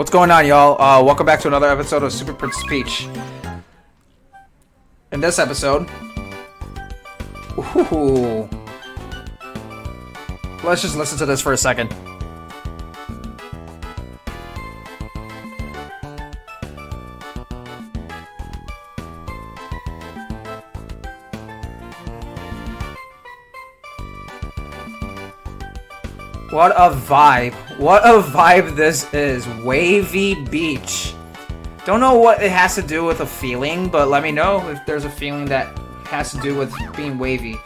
What's going on, y'all? Welcome back to another episode of Super Princess Peach. In this episode, ooh, let's just listen to this for a second. What a vibe. What a vibe this is. Wavy beach. Don't know what it has to do with a feeling, but let me know if there's a feeling that has to do with being wavy.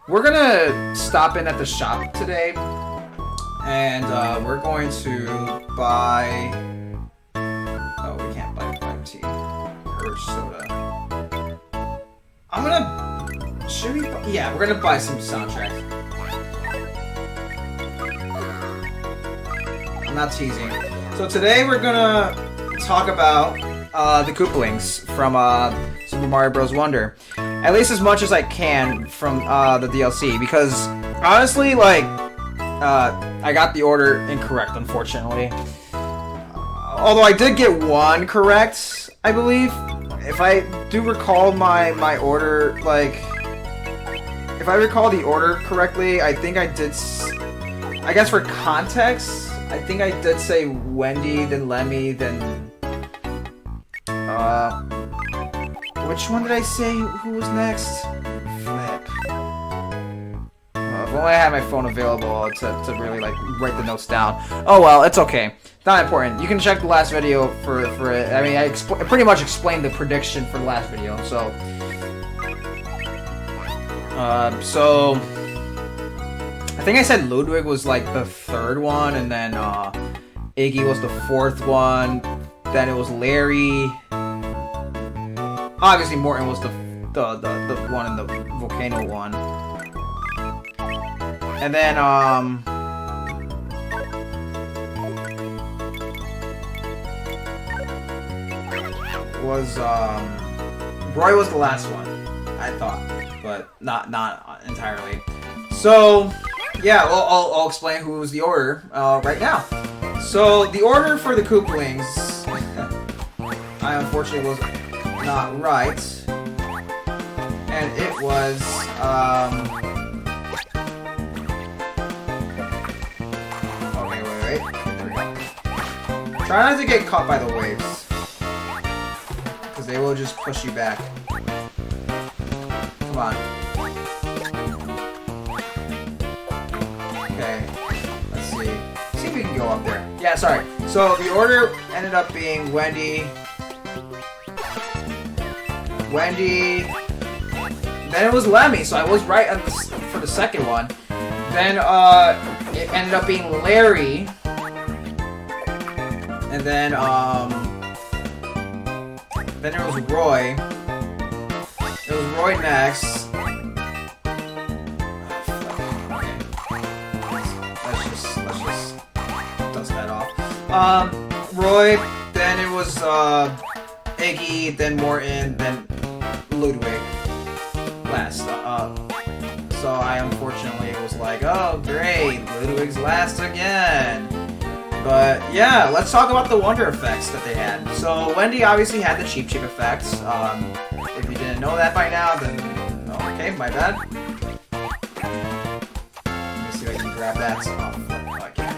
We're gonna stop in at the shop today, and we're going to buy... Oh, we can't buy 5 tea or soda. I'm gonna... Should we... Yeah, we're gonna buy some soundtracks. I'm not teasing. So today we're gonna talk about the Koopalings from Super Mario Bros. Wonder. At least as much as I can from the DLC, because honestly, like, I got the order incorrect, unfortunately. Although I did get one correct, I believe. If I do recall my order, like, if I recall the order correctly, I think I did. I guess for context, I think I did say Wendy, then Lemmy, then... Which one did I say? Who was next? Flip. If only I had my phone available to really, like, write the notes down. Oh well, it's okay. Not important. You can check the last video for it. I mean, I pretty much explained the prediction for the last video, so... I think I said Ludwig was like the 3rd one, and then Iggy was the 4th one. Then it was Larry. Obviously, Morton was the one in the volcano one. And then was Roy was the last one, I thought, but not entirely. So. Yeah, well, I'll explain who was the order right now. So, the order for the Koopalings, I unfortunately was not right. And it was, okay, wait. There we go. Try not to get caught by the waves, because they will just push you back. Come on. Okay, let's see. See if we can go up there. Yeah, sorry. So the order ended up being Wendy, then it was Lemmy, so I was right for the second one. Then it ended up being Larry, and then it was Roy. It was Roy next. Roy, then it was Iggy, then Morton, then Ludwig last. So I unfortunately was like, oh great, Ludwig's last again. But yeah, let's talk about the wonder effects that they had. So Wendy obviously had the Cheep effects. If you didn't know that by now, then okay, my bad. Let me see if I can grab that. Oh, I can't.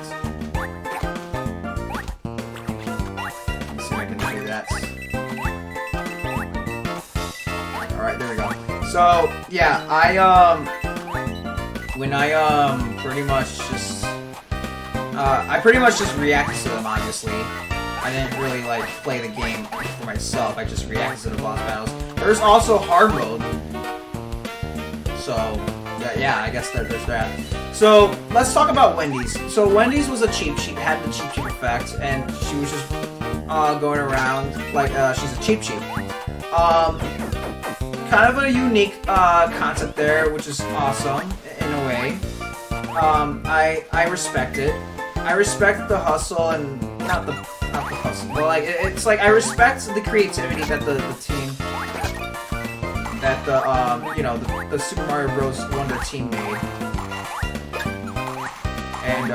Alright, there we go. So, yeah, when I pretty much just reacted to them, obviously. I didn't really, like, play the game for myself. I just reacted to the boss battles. There's also hard mode. So, yeah, I guess there's that. So, let's talk about Wendy's. So, Wendy's was a Cheep. She had the Cheep effect, and she was just going around like she's a Cheep. Kind of a unique concept there, which is awesome in a way. I respect it. I respect the hustle and not the hustle, but like it's like I respect the creativity that the team, that the Super Mario Bros. Wonder team made. And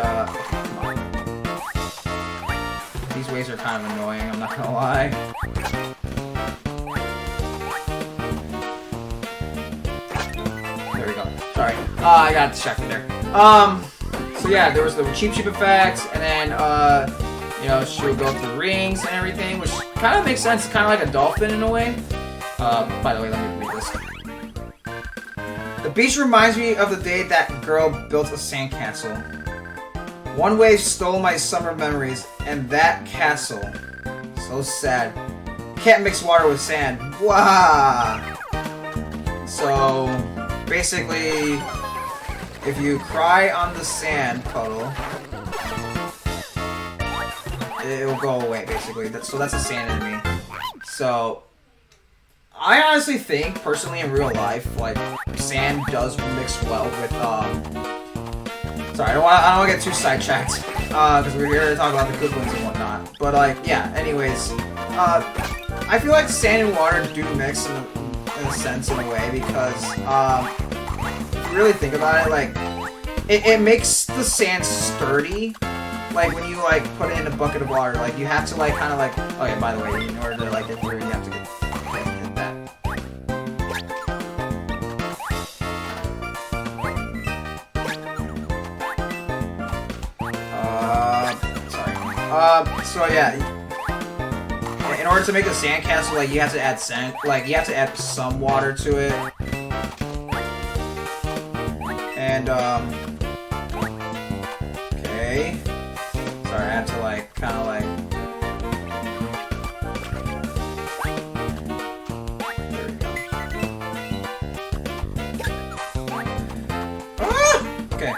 These waves are kind of annoying, I'm not gonna lie. There we go. Sorry. I got distracted there. So yeah, there was the cheap effects, and then, you know, she would go through rings and everything, which kind of makes sense. Kind of like a dolphin in a way. By the way, let me read this. The beach reminds me of the day that girl built a sandcastle. One wave stole my summer memories, and that castle. So sad. Can't mix water with sand. Wow. So, basically, if you cry on the sand puddle, it will go away, basically. So that's a sand enemy. So, I honestly think, personally, in real life, like, sand does mix well with, sorry, I don't want to get too sidetracked, because we're here to talk about the Kooplings and whatnot. But, like, yeah, anyways, I feel like sand and water do mix in a sense, in a way, because, if you really think about it, like, it makes the sand sturdy. Like, when you, like, put it in a bucket of water, like, you have to, like, kind of, like, oh yeah, by the way, in order to, like, get through, you have to get that. So yeah, in order to make a sandcastle, like, you have to add sand, like, you have to add some water to it. And, okay. Sorry, I have to, like, kind of, like... There we go. Ah! Okay.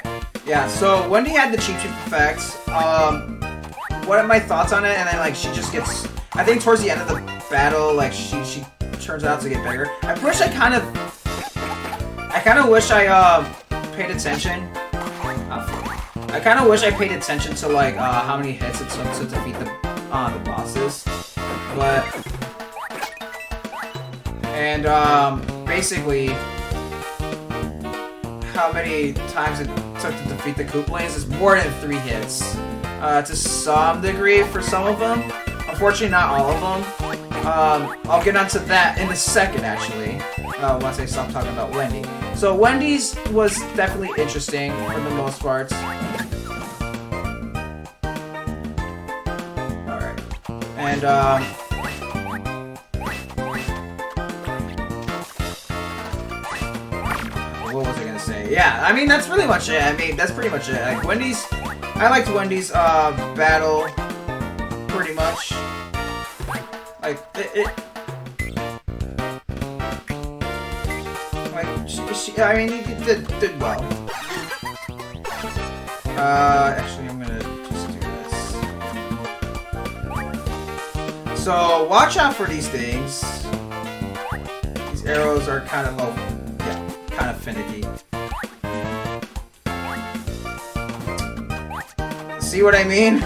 Yeah, so Wendy had the cheap effects. What are my thoughts on it? And then, like, she just gets... I think towards the end of the battle, like, she turns out to get bigger. I wish I kind of wish I, paid attention. I kind of wish I paid attention to, like, how many hits it took to defeat the bosses. But... And, basically... how many times it took to defeat the Kooplings is more than 3 hits. To some degree for some of them. Unfortunately, not all of them. I'll get onto that in a second, actually. Once I stop talking about Wendy. So Wendy's was definitely interesting for the most part. Alright. And, what was I gonna say? Yeah, I mean, that's really much it. I mean, that's pretty much it. Like, Wendy's... I liked Wendy's, battle, pretty much. Like, like, I mean, he did well. Actually, I'm gonna just do this. So, watch out for these things. These arrows are kind of, oh, yeah, kind of finicky. See what I mean?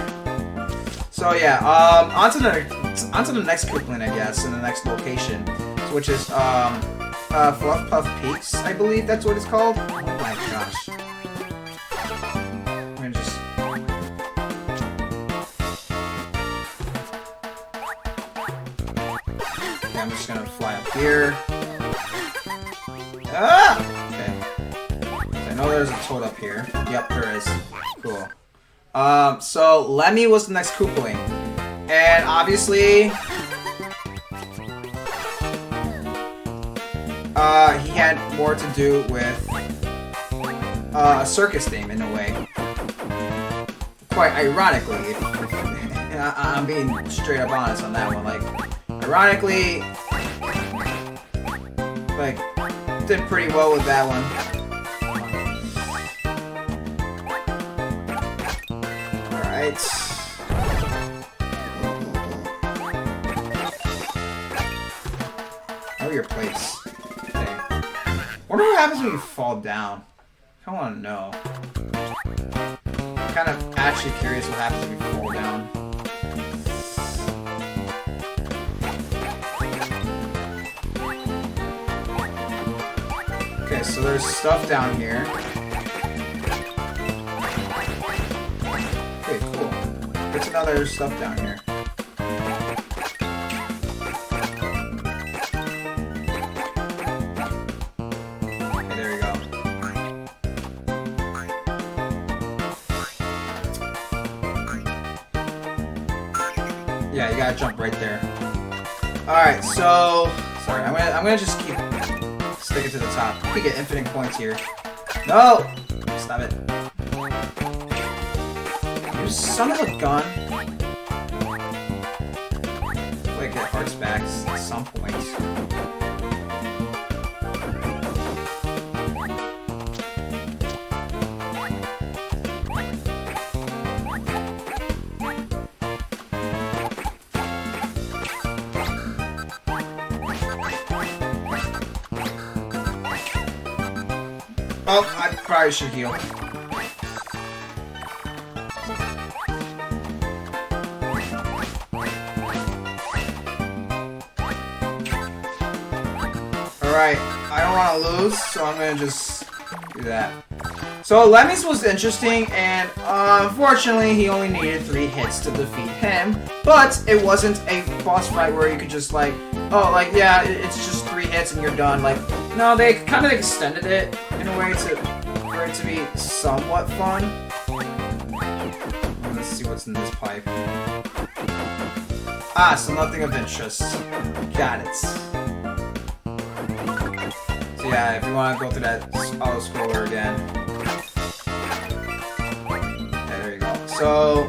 So yeah, onto the next Koopling, I guess, in the next location, which is Fluff Puff Peaks, I believe that's what it's called. Oh my gosh. I'm gonna just... Okay, I'm just gonna fly up here. Ah! Okay. I know there's a toad up here. Yep, there is. Cool. So Lemmy was the next Koopaling, and obviously, he had more to do with, a circus theme in a way. Quite ironically, I'm being straight up honest on that one, like, ironically, like, did pretty well with that one. Oh, your place. Okay. Wonder what happens when you fall down. I want to know. I'm kind of actually curious what happens when you fall down. Okay, so there's stuff down here. Okay, cool. There's another stuff down here. Yeah, you gotta jump right there. Alright, so... Sorry, I'm gonna just keep sticking to the top. We get infinite points here. No! Stop it. You son of a gun. Hopefully I get hearts back at some point. Oh, I probably should heal. Alright, I don't want to lose, so I'm gonna just do that. So Lemmy's was interesting, and unfortunately he only needed 3 hits to defeat him, but it wasn't a boss fight where you could just like, oh, like, yeah, it's just 3 hits and you're done. Like, no, they kind of extended it in a way for it to be somewhat fun. Let's see what's in this pipe. Ah, so nothing of interest. Got it. So yeah, if you want to go through that auto scroller again. Okay, there you go. So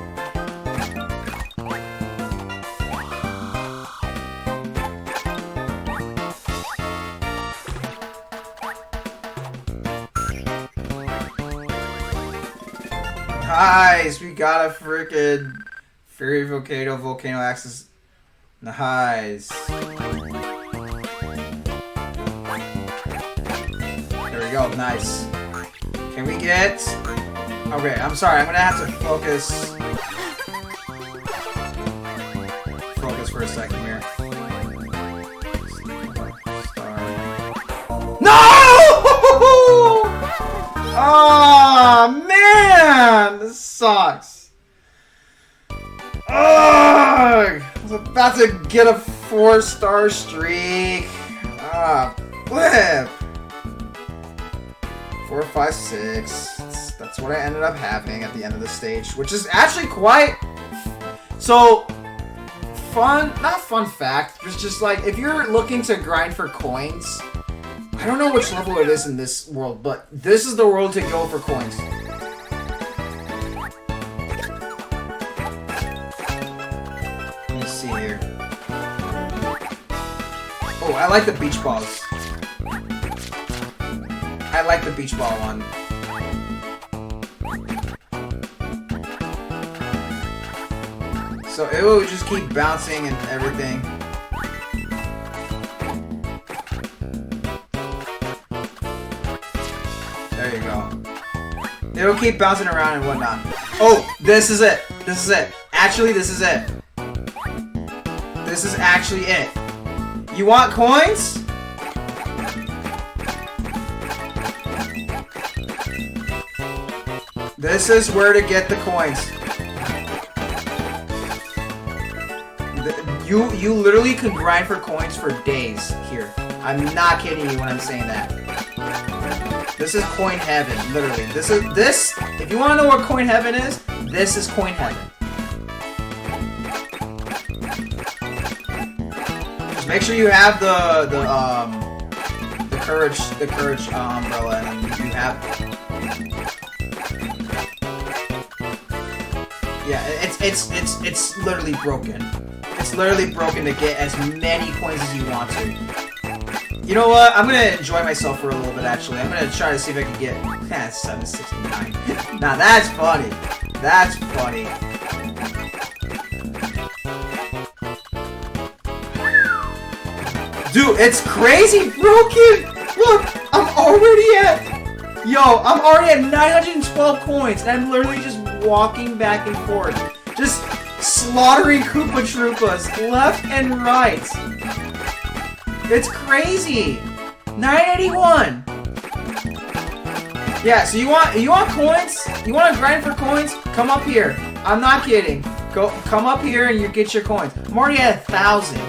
nice! We got a freaking Fury Volcano Axis. Nice. There we go, nice. Can we get... Okay, I'm sorry, I'm gonna have to focus for a second here. No! Oh man, this sucks. Ugh, I was about to get a 4-star streak. Ah, blip. 4, 5, 6. That's what I ended up having at the end of the stage, which is actually quite so fun. Not fun fact. It's just like if you're looking to grind for coins. I don't know which level it is in this world, but this is the world to go for coins. Let me see here. Oh, I like the beach balls. I like the beach ball one. So it will just keep bouncing and everything. There you go. It'll keep bouncing around and whatnot. Oh, this is it. This is it. Actually, this is it. This is actually it. You want coins? This is where to get the coins. You literally can grind for coins for days here. I'm not kidding you when I'm saying that. This is coin heaven, literally. If you want to know what coin heaven is, this is coin heaven. Just make sure you have the courage umbrella, and you have. Yeah, it's literally broken. It's literally broken to get as many coins as you want to. You know what? I'm gonna enjoy myself for a little bit, actually. I'm gonna try to see if I can get... 769. Now that's funny. That's funny. Dude, it's crazy broken! Look! I'm already at... Yo, I'm already at 912 coins, and I'm literally just walking back and forth. Just slaughtering Koopa Troopas left and right. It's crazy. 981. Yeah, so you want coins? You want to grind for coins? Come up here. I'm not kidding. Come up here and you get your coins. I'm already at 1,000.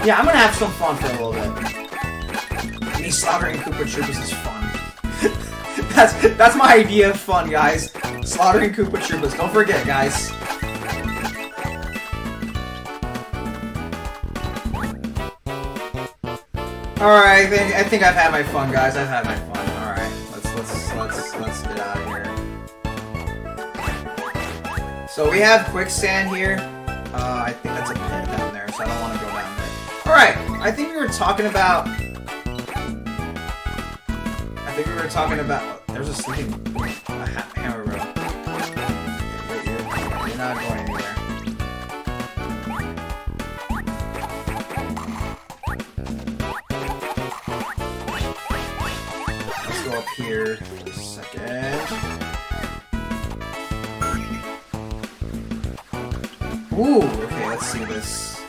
Yeah, I'm gonna have some fun for a little bit. Me slaughtering Koopa Troopas is fun. that's my idea of fun, guys. Slaughtering Koopa Troopas. Don't forget, guys. Alright, I think I've had my fun, guys. I've had my fun. Alright, let's get out of here. So we have quicksand here. I think that's a pit down there, so I don't want to go down there. Alright, I think we were talking about... There's a sleeping hammer room. You're not going anywhere. Let's go up here for a second. Ooh, okay, let's see this.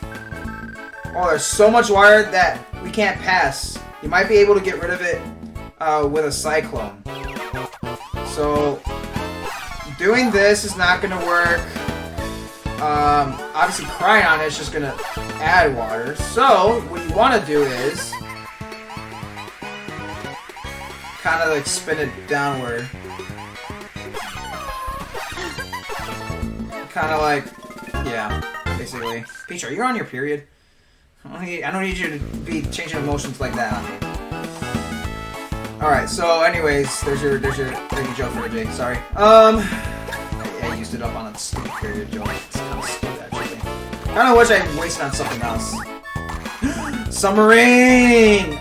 Oh, there's so much water that we can't pass. You might be able to get rid of it with a cyclone. So, doing this is not going to work. Obviously, crying on it is just going to add water. So, what you want to do is kind of like spin it downward. Kind of like, yeah, basically. Peach, are you on your period? I don't need you to be changing emotions like that on me. Alright, so anyways, there's your baby joke for the day, sorry. I used it up on a stupid period joke. It's kind of stupid, actually. I don't know, wish I wasted on something else. Submarine!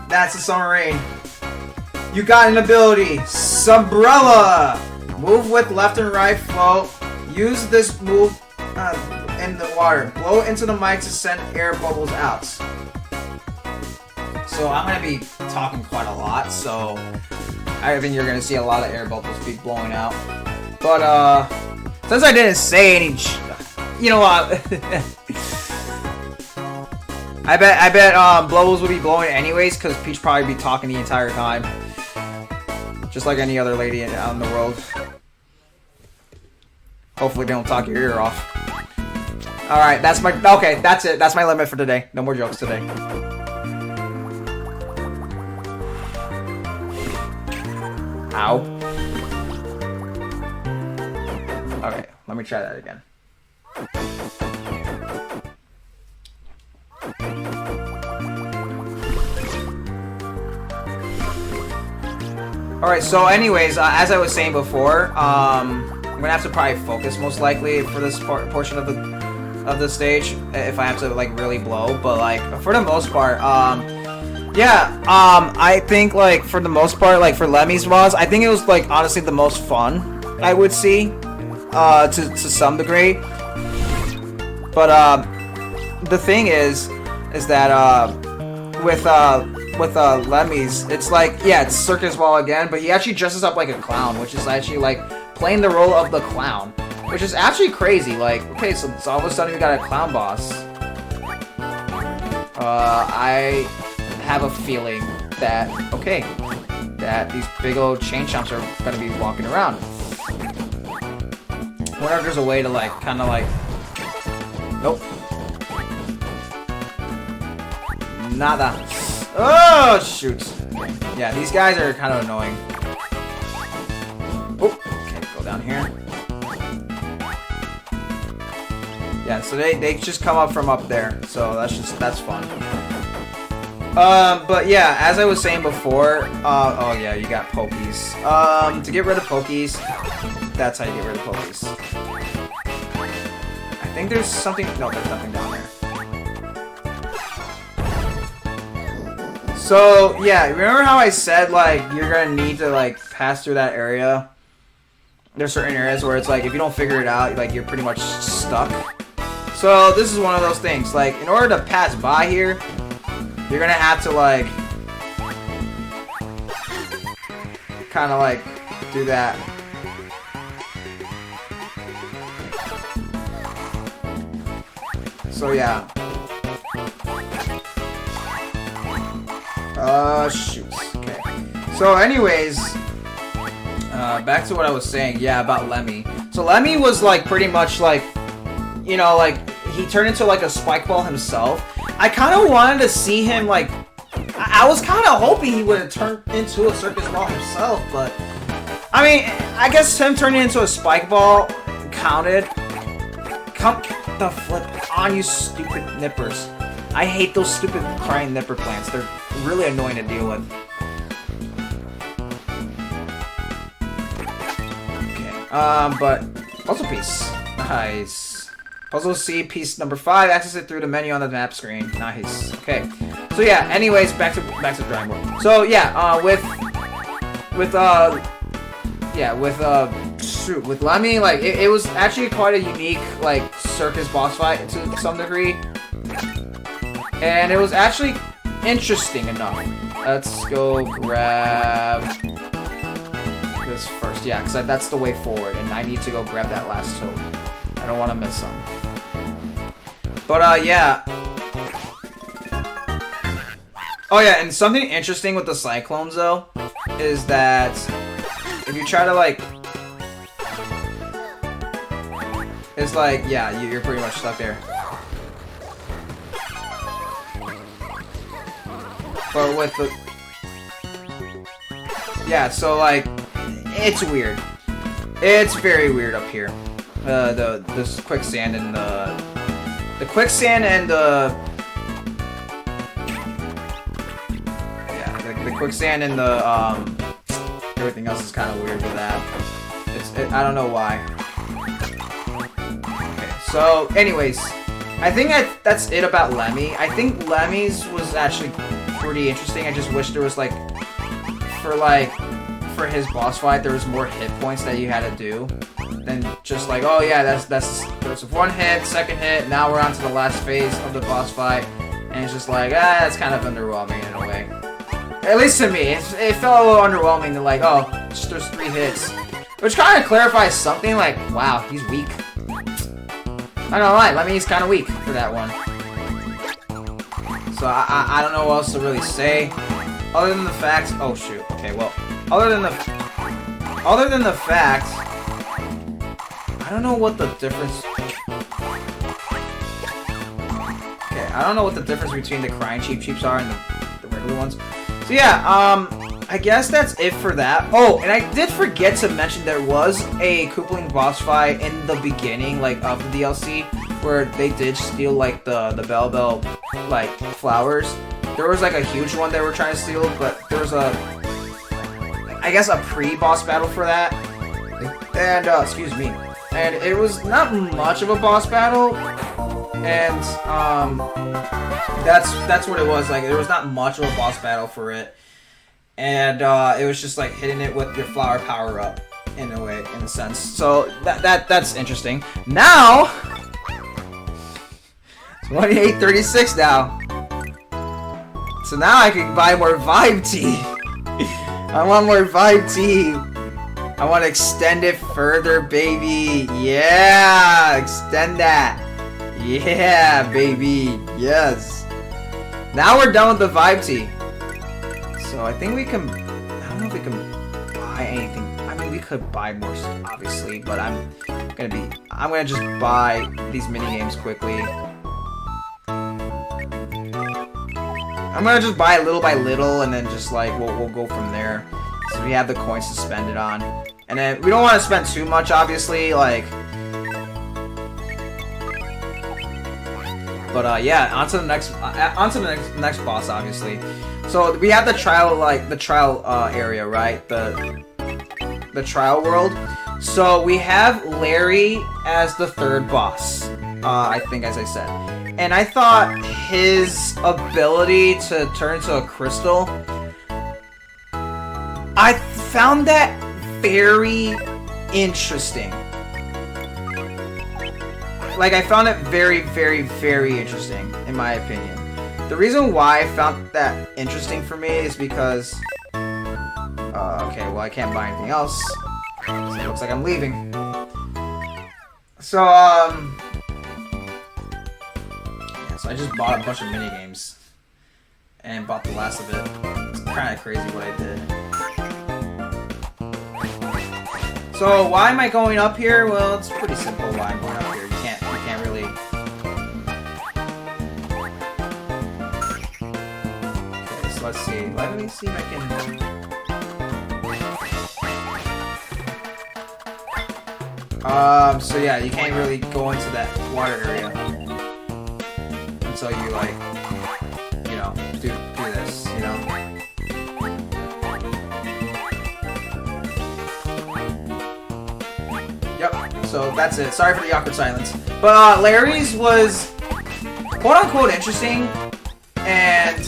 That's a submarine. You got an ability, Subrella! Move with left and right float. Use this move in the water. Blow into the mic to send air bubbles out. So I'm going to be talking quite a lot, so I think you're going to see a lot of air bubbles be blowing out. But, since I didn't say any... You know what? I bet bubbles will be blowing anyways, because Peach probably be talking the entire time. Just like any other lady out in the world. Hopefully they don't talk your ear off. Alright, that's my... Okay, that's it. That's my limit for today. No more jokes today. Ow. Okay, let me try that again. Alright, so anyways, as I was saying before, I'm gonna have to probably focus most likely for this portion of the stage if I have to like really blow, but like for the most part, I think like for the most part, like for Lemmy's boss, I think it was like honestly the most fun I would see, to some degree. But the thing is that with Lemmy's, it's like, yeah, it's Circus Ball again, but he actually dresses up like a clown, which is actually like playing the role of the clown, which is actually crazy. Like, okay, so all of a sudden we got a clown boss. I have a feeling that, okay, that these big old chain chomps are gonna be walking around. I wonder if there's a way to like, kind of like, nope. Nada. Oh, shoot. Okay. Yeah, these guys are kind of annoying. Oh, okay, go down here. Yeah, so they just come up from up there, so that's fun. But yeah, as I was saying before, oh yeah, you got Pokies. To get rid of Pokies, that's how you get rid of Pokies. I think there's something, no, there's nothing down there. So, yeah, remember how I said, like, you're gonna need to, like, pass through that area? There's certain areas where it's like, if you don't figure it out, like, you're pretty much stuck. So, this is one of those things. Like, in order to pass by here, you're gonna have to, like, kind of, like, do that. So, yeah. Shoot. Okay. So, anyways, back to what I was saying, yeah, about Lemmy. So, Lemmy was, like, pretty much, like, you know, like, he turned into, like, a spike ball himself. I kind of wanted to see him, like, I was kind of hoping he would have turned into a circus ball himself, but, I mean, I guess him turning into a spike ball counted. Come the flip on, you stupid nippers. I hate those stupid crying nipper plants. They're really annoying to deal with. Okay, but puzzle piece. Nice. Puzzle C, piece number 5. Access it through the menu on the map screen. Nice. Okay. So yeah, anyways, back to drawing board. So yeah, with Lemmy, like it was actually quite a unique like circus boss fight to some degree, and it was actually interesting enough. Let's go grab this first, yeah, because that's the way forward, and I need to go grab that last toad. I don't want to miss some. But yeah. Oh yeah, and something interesting with the cyclones though is that if you try to like, it's like, yeah, you're pretty much stuck there. But with the, yeah, so like, it's weird. It's very weird up here. This quicksand and the quicksand and the quicksand and the everything else is kind of weird with that. I don't know why. Okay, so anyways, I think that's it about Lemmy. I think Lemmy's was actually pretty interesting. I just wish there was like for his boss fight there was more hit points that you had to do than just like, oh yeah, there's one hit, second hit, now we're on to the last phase of the boss fight, and it's just like, that's kind of underwhelming in a way. At least to me, it felt a little underwhelming to like, oh, there's 3 hits. Which kind of clarifies something like, wow, he's weak. I don't lie, Lemmy's kind of weak for that one. So I don't know what else to really say. Other than the fact, oh shoot, okay, well, other than the fact, I don't know what the difference, okay, I don't know what the difference between the crying cheeps are and the regular ones. So yeah, I guess that's it for that. Oh, and I did forget to mention there was a Koopaling Boss fight in the beginning, like, of the DLC, where they did steal, like, the Bell like, flowers. There was, like, a huge one they were trying to steal, but there was I guess a pre-boss battle for that. And, excuse me. And it was not much of a boss battle, and, that's what it was. Like, there was not much of a boss battle for it, and it was just like hitting it with your flower power up in a way, in a sense. So that's interesting. Now, it's 28:36 now. So now I can buy more Vibe Tea. I want more Vibe Tea. I want to extend it further, baby. Yeah, extend that. Yeah, baby. Yes. Now we're done with the Vibe Tea. So I think we can, I don't know if we can buy anything. I mean, we could buy more, obviously, but I'm gonna just buy these mini games quickly. I'm gonna just buy little by little, and then just like we'll go from there. So we have the coins to spend it on, and then we don't want to spend too much, obviously, like. But yeah, on to the next boss, obviously. So we have the trial area, right? The trial world. So we have Larry as the 3rd boss, I think, as I said. And I thought his ability to turn into a crystal, I found that very interesting. Like, I found it very, very, very interesting, in my opinion. The reason why I found that interesting for me is because... okay, well, I can't buy anything else. So it looks like I'm leaving. So, yeah, so I just bought a bunch of minigames. And bought the last of it. It's kind of crazy what I did. So, why am I going up here? Well, it's pretty simple why I'm going up here. You can't really... Okay, so let's see. Let me see if I can... So yeah, you can't really go into that water area. until you like, you know, do this, you know. Yep. So that's it. Sorry for the awkward silence. But Larry's was quote unquote interesting, and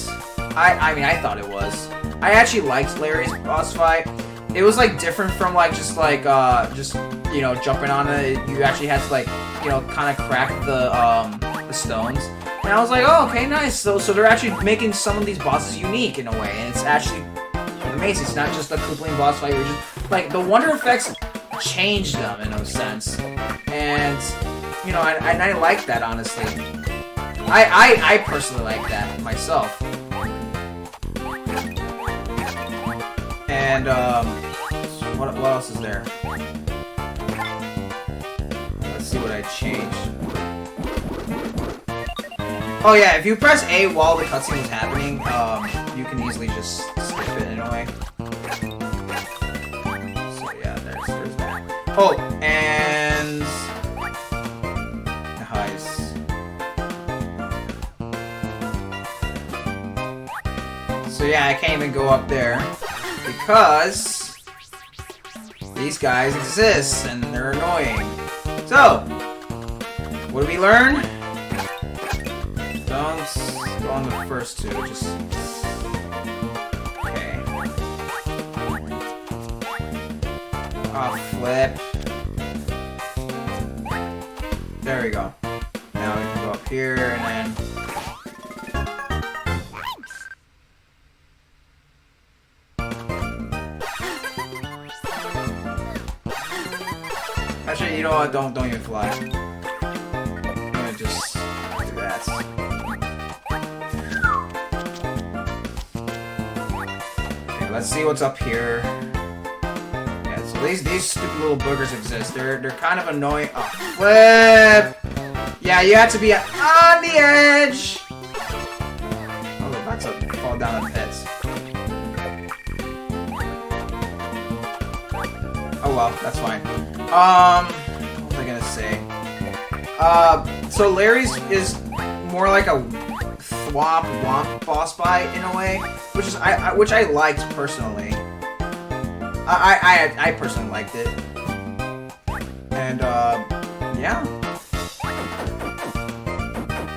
I mean I thought it was. I actually liked Larry's boss fight. It was like different from like just you know, jumping on it. You actually had to like, you know, kind of crack the stones. And I was like, oh, okay, nice. So they're actually making some of these bosses unique in a way, and it's actually amazing. It's not just a Koopaling boss fight. Where just like the wonder effects changed them in a sense, and you know, I like that honestly. I personally like that myself. And what else is there? Let's see what I changed. Oh yeah, if you press A while the cutscene is happening, you can easily just skip it in a way. So yeah, there's that. Oh, and nice. So yeah, I can't even go up there because these guys exist and they're annoying. So, what did we learn? Don't go on the first two, just... Okay. Oh, flip. There we go. Now we can go up here and then... Actually, you know what? Don't even fly. I'm gonna just do that. Okay, let's see what's up here. Yeah, so these stupid little boogers exist. They're kind of annoying. Oh, flip! Yeah, you have to be on the edge. Oh, they're about to fall down the pits. Oh well, that's fine. What was I gonna say? So Larry's is more like a thwomp womp boss fight in a way, which I liked personally. I personally liked it, and yeah,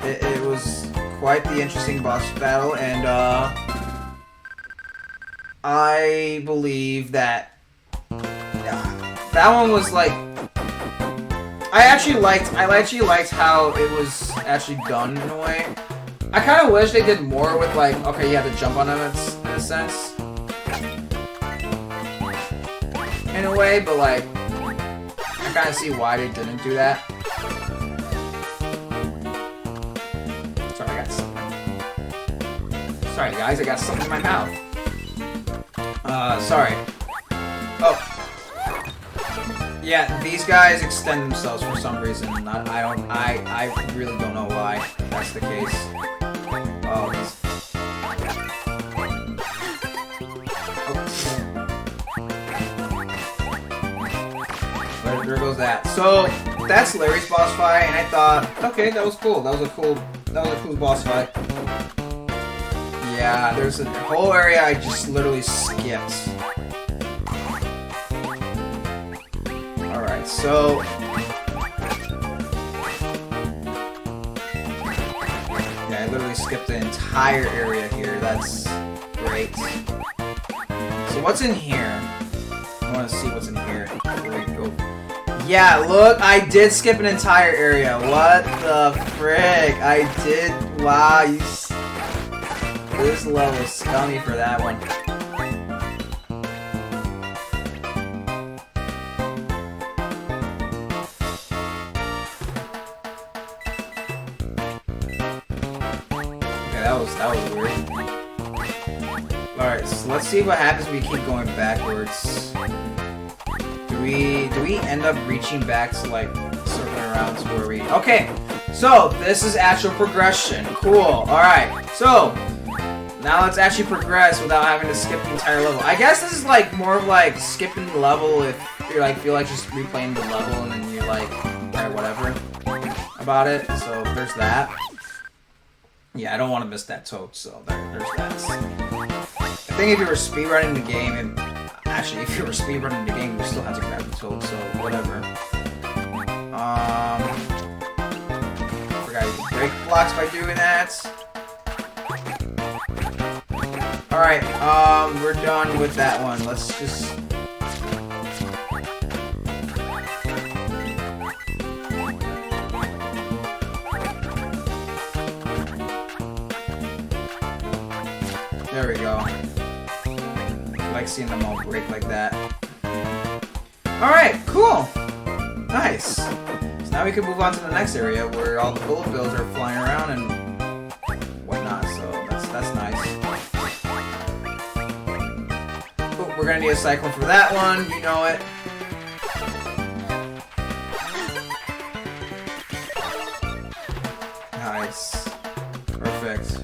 it was quite the interesting boss battle, and I believe that. That one was like, I actually liked how it was actually done in a way. I kind of wish they did more with like, okay, you have to jump on them in a sense, in a way, but like, I kind of see why they didn't do that. Sorry, I got something. Sorry guys, I got something in my mouth. Sorry. Oh. Yeah, these guys extend themselves for some reason. I really don't know why that's the case. Oh, there goes that. So that's Larry's boss fight, and I thought, okay, that was cool. That was a cool boss fight. Yeah, there's a whole area I just literally skipped. Alright, so... Yeah, I literally skipped the entire area here. That's great. So what's in here? I want to see what's in here. There we go. Yeah, look, I did skip an entire area. What the frick? I did... Wow, this level is scummy for that one. That was weird. Alright, so let's see what happens when we keep going backwards. Do we end up reaching back to like circling around to where we... Okay, so this is actual progression. Cool. Alright, so now let's actually progress without having to skip the entire level. I guess this is like more of like skipping the level if you like feel like just replaying the level and then you're like, alright, whatever about it. So there's that. Yeah, I don't want to miss that Toad, so there's that. I think if you were speedrunning the game, and actually, if you were speedrunning the game, you still have to grab the Toad, so whatever. Forgot you can break blocks by doing that. Alright, we're done with that one. Let's just... There we go. I like seeing them all break like that. Alright, cool! Nice! So now we can move on to the next area where all the bullet bills are flying around and whatnot, so that's nice. Oh, we're gonna need a cyclone for that one, you know it. Nice. Perfect.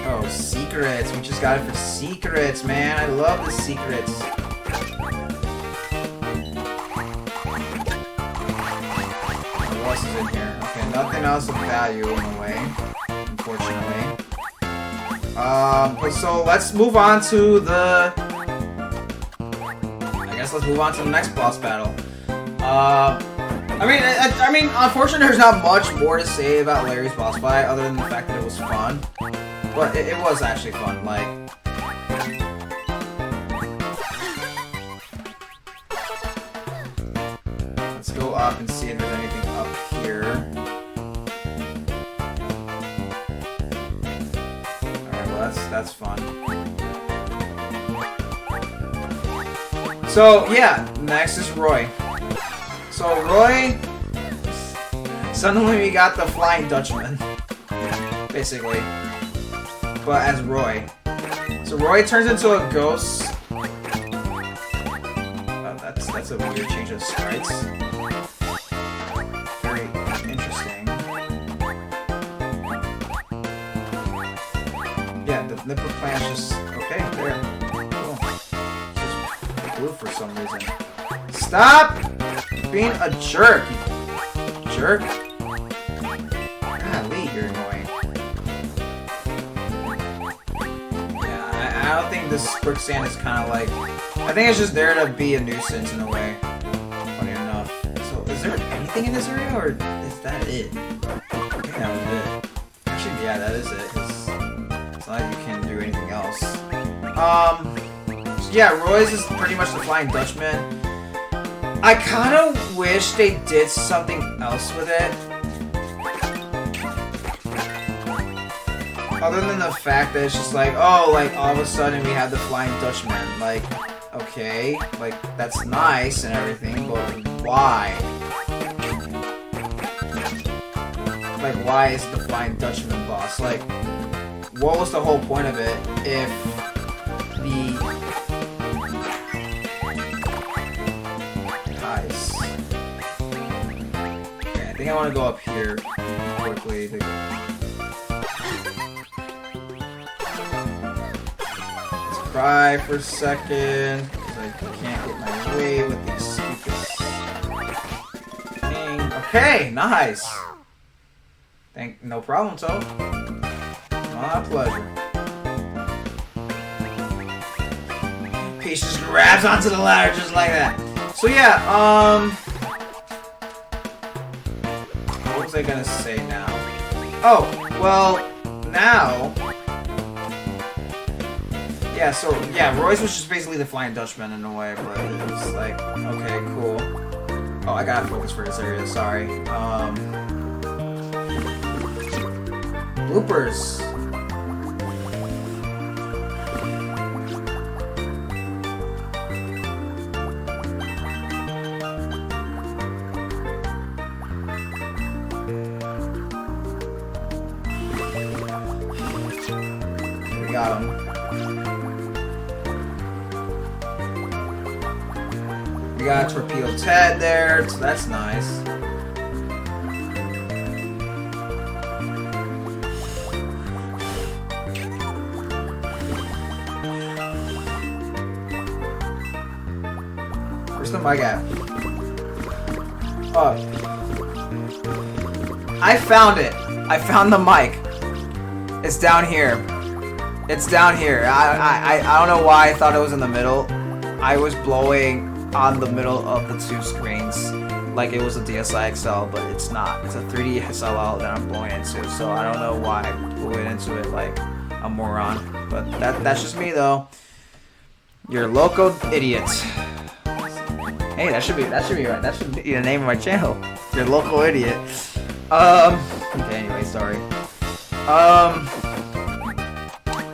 Oh, secrets. We just got it for secrets, man. I love the secrets. What else is in here? Okay, nothing else of value in the way, unfortunately. So let's move on to the... I guess let's move on to the next boss battle. I mean, unfortunately, there's not much more to say about Larry's boss fight other than the fact that it was fun. But it was actually fun, like... Let's go up and see if there's anything up here. Alright, well that's fun. So, yeah, next is Roy. So, Roy... Suddenly we got the Flying Dutchman. Basically. But as Roy. So Roy turns into a ghost. That's a weird change of sprites. Very interesting. Yeah, the nipple plant's just okay, there. Cool. Just blue for some reason. Stop being a jerk, you jerk. Golly, you're annoying. I don't think this quicksand is kind of like... I think it's just there to be a nuisance in a way. Funny enough. So, is there anything in this area, or is that it? I think that was it. Actually, yeah, that is it. It's not like you can do anything else. So yeah, Roy's is pretty much the Flying Dutchman. I kind of wish they did something else with it. Other than the fact that it's just like, oh, like, all of a sudden we have the Flying Dutchman. Like, okay, like, that's nice and everything, but why? Like, why is the Flying Dutchman boss? Like, what was the whole point of it if the... Nice. Okay, I think I want to go up here quickly to... Cry for a second, because I can't get my way with these stupid things. Okay, nice. No problem, Toad. My pleasure. Peach just grabs onto the ladder just like that. So yeah, what was I gonna say now? Oh, well, now. Yeah, so, yeah, Roy's was just basically the Flying Dutchman in a way, but it was like, okay, cool. Oh, I gotta focus for this area, sorry. Bloopers. We got him. We got Torpedo Ted there, so that's nice. Where's the mic at? Oh. I found it. I found the mic. It's down here. It's down here. I don't know why I thought it was in the middle. I was blowing on the middle of the two screens like it was a DSi XL, but it's not. It's a 3D SLL that I'm blowing into, so I don't know why I blew it into it like a moron. But that's just me though. You're a loco idiot. Hey, that should be right. That should be the name of my channel. You're a local idiot. Okay, anyway, sorry.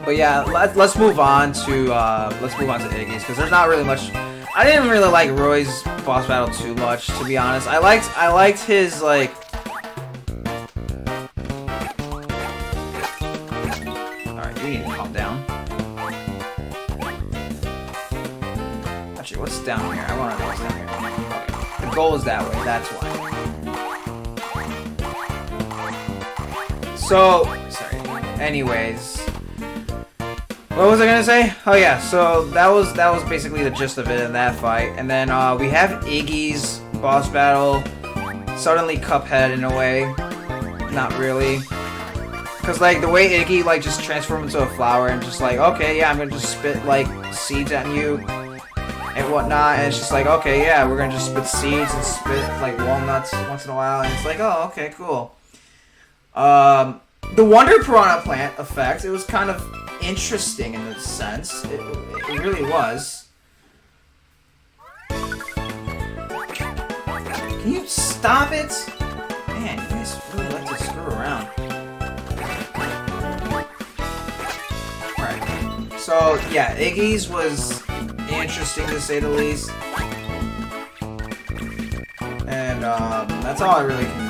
But yeah, let's move on to Iggy's, because there's not really much. I didn't really like Roy's boss battle too much, to be honest. I liked his like. Alright, you need to calm down. Actually, what's down here? I want to know what's down here. Okay. The goal is that way. That's why. So, sorry. Anyways. What was I gonna say? Oh yeah, so that was basically the gist of it in that fight. And then we have Iggy's boss battle. Suddenly Cuphead in a way. Not really. Cause like the way Iggy like just transformed into a flower and just like, okay, yeah, I'm gonna just spit like seeds at you and whatnot, and it's just like, okay, yeah, we're gonna just spit seeds and spit like walnuts once in a while, and it's like, oh, okay, cool. The Wonder Piranha Plant effect, it was kind of interesting in a sense. It really was. Can you stop it? Man, you guys really like to screw around. Alright. So, yeah, Iggy's was interesting to say the least. And, that's all I really can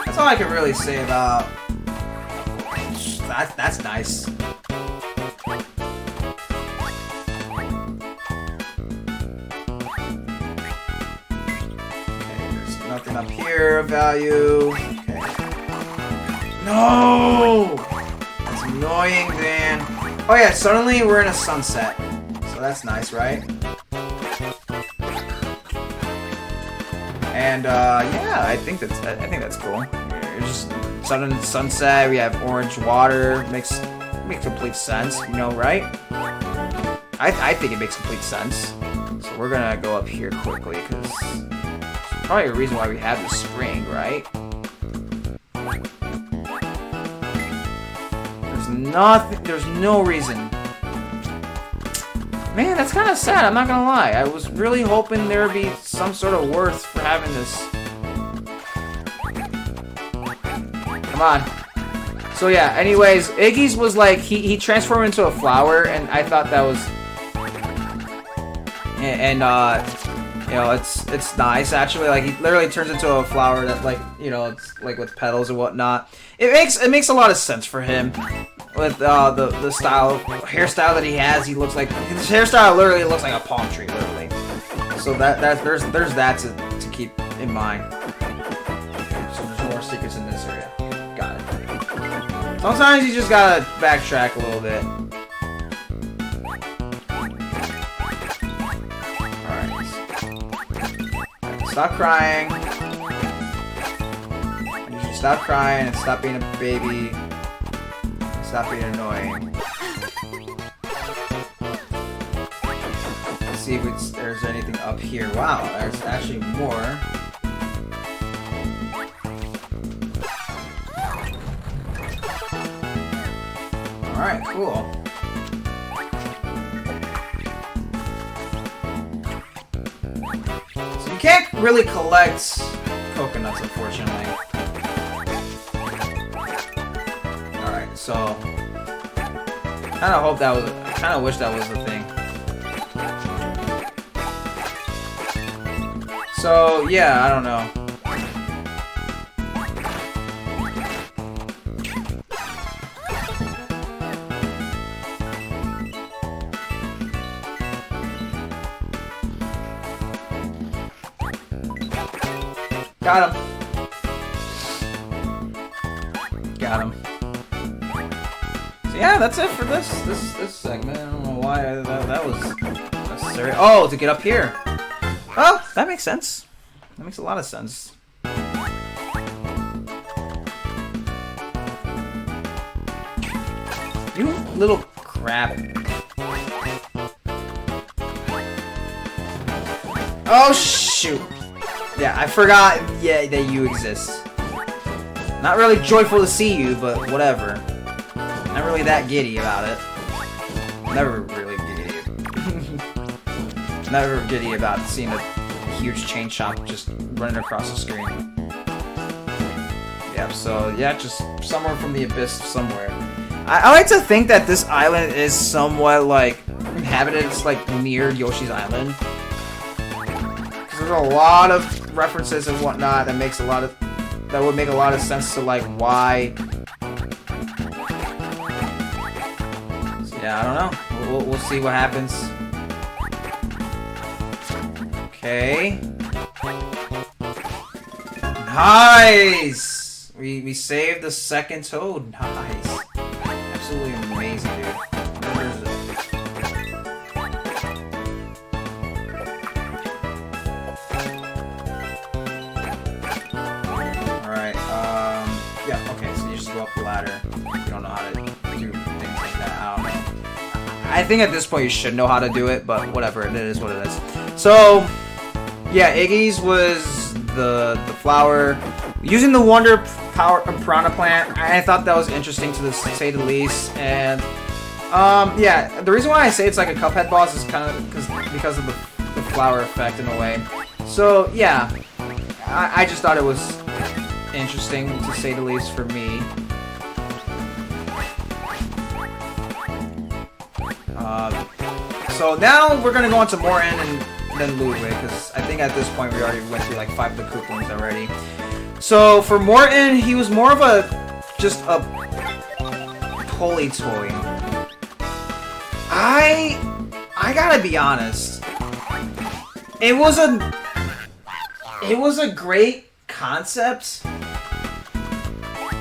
That's all I can really say about. That's nice. Okay, there's nothing up here of value. Okay. No! That's annoying, man. Oh yeah, suddenly we're in a sunset. So that's nice, right? And yeah, I think that's cool. Just sudden sunset. We have orange water. Makes complete sense, you know, right? I think it makes complete sense. So we're gonna go up here quickly because probably a reason why we have the spring, right? There's nothing. There's no reason. Man, that's kind of sad. I'm not gonna lie. I was really hoping there would be some sort of worth for having this. Come on. So yeah, anyways, Iggy's was like, he transformed into a flower, and I thought that was, and you know, it's nice actually. Like, he literally turns into a flower that, like, you know, it's like with petals and whatnot. It makes a lot of sense for him with the hairstyle that he has. He looks like, his hairstyle literally looks like a palm tree, literally. So there's that to keep in mind. So there's more secrets in this area. Got it. Sometimes you just gotta backtrack a little bit. Alright. Stop crying. You should stop crying and stop being a baby. Stop being annoying. Let's see if there's anything up here. Wow, there's actually more. Alright, cool. So you can't really collect coconuts, unfortunately. Alright, so I kind of wish that was the thing. So yeah, I don't know. Got him. Got him. So yeah, that's it for this segment. I don't know why that was necessary. Oh, to get up here. Oh, that makes sense. That makes a lot of sense. You little crap. Oh, shoot. Yeah, I forgot that you exist. Not really joyful to see you, but whatever. Not really that giddy about it. Never really giddy. Never giddy about seeing a huge chain chomp just running across the screen. Yep, so yeah, just somewhere from the abyss somewhere. I like to think that this island is somewhat like inhabited. It's like near Yoshi's Island. Because there's a lot of references and whatnot that would make a lot of sense to like why. So, yeah, I don't know. We'll see what happens. Okay. Nice! We saved the second toad. Nice. Absolutely amazing, dude. Where is it? Alright, yeah, okay, so you just go up the ladder. You don't know how to do things like that. I don't know. I think at this point you should know how to do it, but whatever, it is what it is. So, yeah, Iggy's was the flower. Using the Wonder Power Piranha Plant, I thought that was interesting to say the least. And yeah, the reason why I say it's like a Cuphead boss is kind of because of the flower effect in a way. So yeah, I just thought it was interesting to say the least for me. So now we're gonna go on to Morton and then Ludwig, because I think at this point we already went through like 5 of the Koopalings already. So for Morton, he was more of just a pulley toy. I gotta be honest. It was a great concept,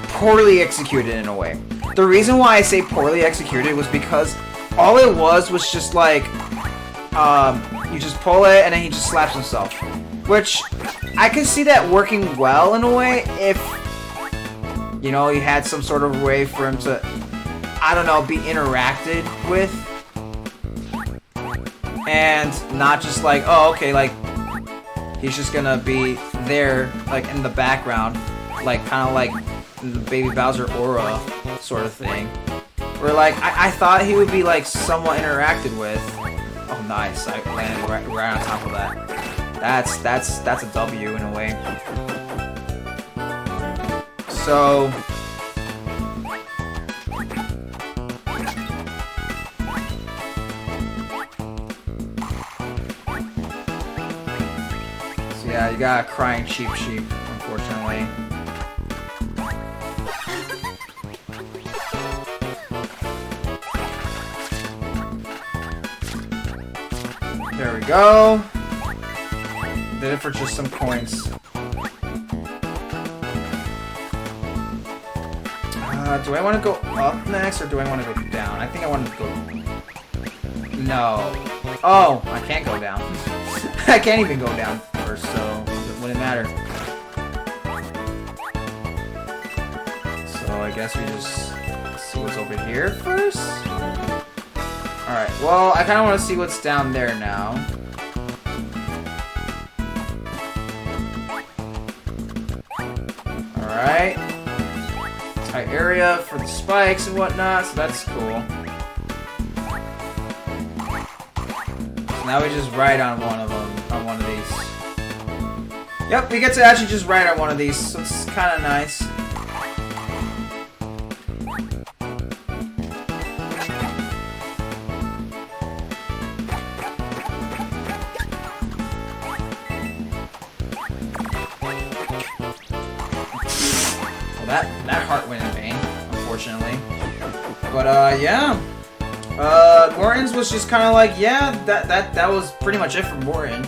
poorly executed in a way. The reason why I say poorly executed was because all it was just like, you just pull it and then he just slaps himself. Which, I could see that working well in a way if, you know, you had some sort of way for him to, I don't know, be interacted with. And not just like, oh, okay, like, he's just gonna be there, like, in the background. Like, kind of like the Baby Bowser aura sort of thing. Where, like, I thought he would be, like, somewhat interacted with. Oh, nice. I landed right on top of that. That's a W in a way. So yeah, you got a crying cheap sheep, unfortunately. There we go. Did it for just some coins. Do I want to go up next or do I want to go down? I think I want to go... No. Oh, I can't go down. I can't even go down first, so it wouldn't matter. So I guess we just see what's over here first. Alright, well, I kind of want to see what's down there now. Alright. Tight area for the spikes and whatnot, so that's cool. So now we just ride on one of them, on one of these. Yep, we get to actually just ride on one of these, so it's kind of nice. That heart went in vain, unfortunately. But yeah. Morton's was just kind of like, yeah, that was pretty much it for Morton.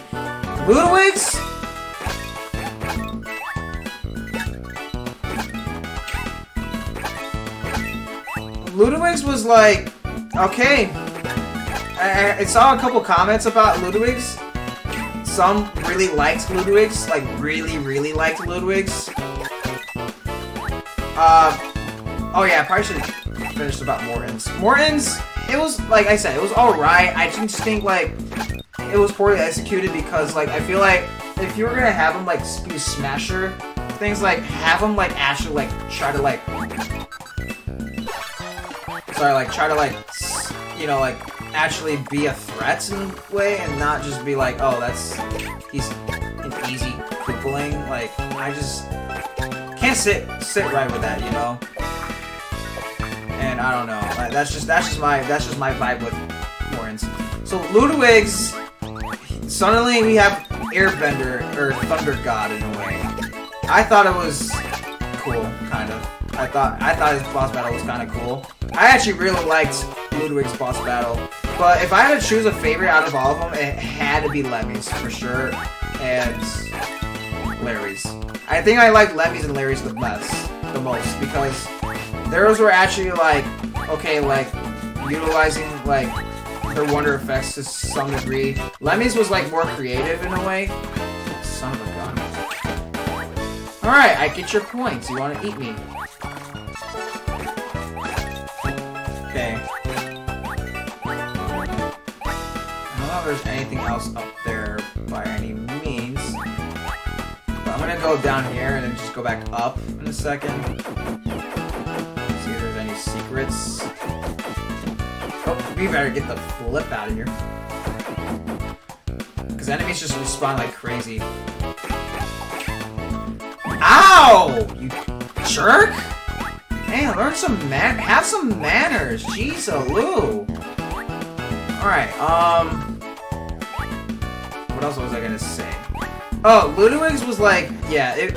Ludwig's? Ludwig's was like, okay. I saw a couple comments about Ludwig's some really liked Ludwig's, like really liked Ludwig's. Oh yeah, I probably should finish about Morton's. Morton's, it was, like I said, it was alright. I just think, like, it was poorly executed because, like, I feel like if you were gonna have him, like, be Smasher, things like, have him, like, actually, like, try to, like, you know, like, actually be a threat in a way and not just be like, oh, he's an easy Koopaling. Like, I just can't sit right with that, you know? And I don't know. Like, that's just my vibe with Morton's. So Ludwig's, suddenly we have Airbender or Thunder God in a way. I thought it was cool, kind of. I thought his boss battle was kind of cool. I actually really liked Ludwig's boss battle, but if I had to choose a favorite out of all of them, it had to be Lemmy's for sure, and Larry's. I think I liked Lemmy's and Larry's the most because theirs were actually like, okay, like utilizing like their wonder effects to some degree. Lemmy's was like more creative in a way. Son of a gun. Alright, I get your points. You want to eat me. Okay. I don't know if there's anything else up there by any means. But I'm gonna go down here and then just go back up in a second. See if there's any secrets. Oh, we better get the flip out of here. Because enemies just respawn like crazy. Ow! You jerk! Man, learn some have some manners. Jeez, Lou. Alright, what else was I gonna say? Oh, Ludwig's was like, yeah, it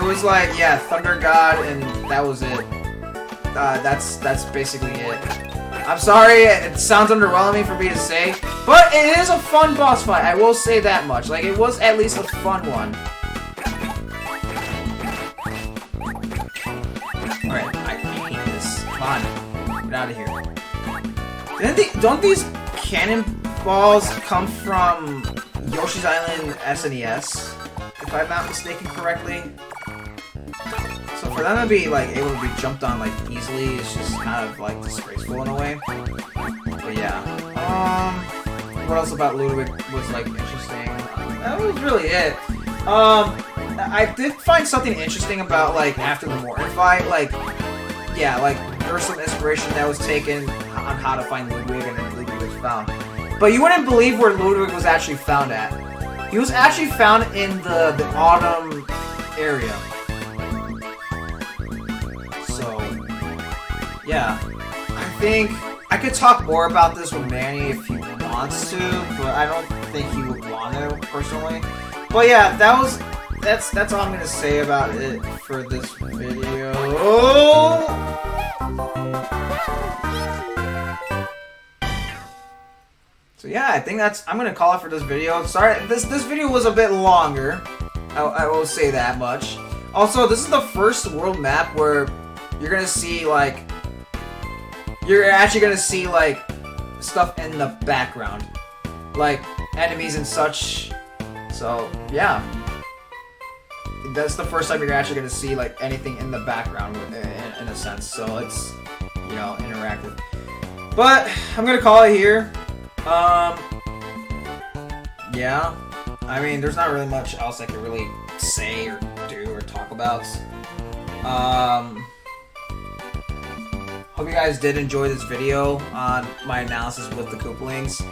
was like, yeah, Thunder God, and that was it. That's basically it. I'm sorry, it sounds underwhelming for me to say, but it is a fun boss fight, I will say that much. Like, it was at least a fun one. Alright, I hate this. Come on, get out of here. Don't these cannonballs come from Yoshi's Island SNES, if I'm not mistaken correctly? So for them to be like able to be jumped on like easily is just kind of like disgraceful in a way. But yeah. What else about Ludwig was like interesting? That was really it. I did find something interesting about like after the Morton fight, like yeah, like there was some inspiration that was taken on how to find Ludwig and then Ludwig was found. But you wouldn't believe where Ludwig was actually found at. He was actually found in the autumn area. Yeah, I think I could talk more about this with Manny if he wants to, but I don't think he would want to personally. But yeah, that's all I'm gonna say about it for this video. So yeah, I think I'm gonna call it for this video. Sorry, this video was a bit longer. I will say that much. Also, this is the first world map where you're gonna see like. You're actually gonna see, like, stuff in the background. Like, enemies and such. So, yeah. That's the first time you're actually gonna see, like, anything in the background, in a sense. So, it's, you know, interactive. But, I'm gonna call it here. Yeah. I mean, there's not really much else I can really say or do or talk about. Hope you guys did enjoy this video on my analysis with the Koopalings.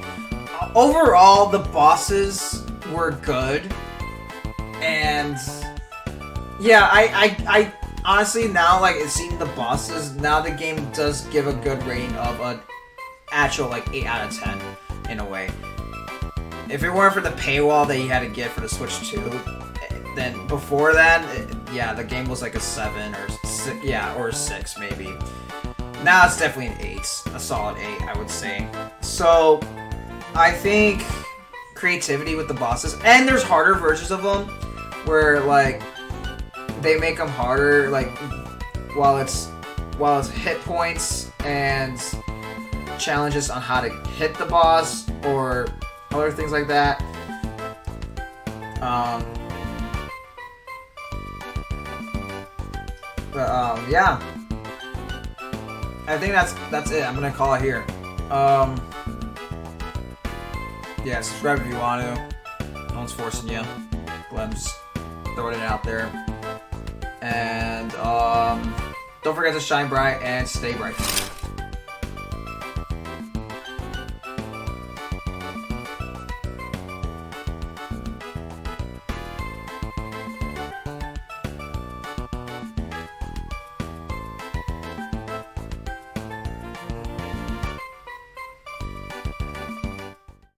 Overall, the bosses were good, and yeah, I honestly now like seeing the bosses. Now the game does give a good rating of an actual like 8 out of 10 in a way. If it weren't for the paywall that you had to get for the Switch 2, then before that, yeah, the game was like a 7 or 6, yeah, or a 6 maybe. Now it's definitely an 8. A solid 8, I would say. So, I think creativity with the bosses, and there's harder versions of them, where, like, they make them harder, like, while it's hit points, and challenges on how to hit the boss or other things like that. Yeah. I think that's it. I'm gonna call it here. Yeah, subscribe if you want to. No one's forcing you. I'm just throwing it out there. And don't forget to shine bright and stay bright.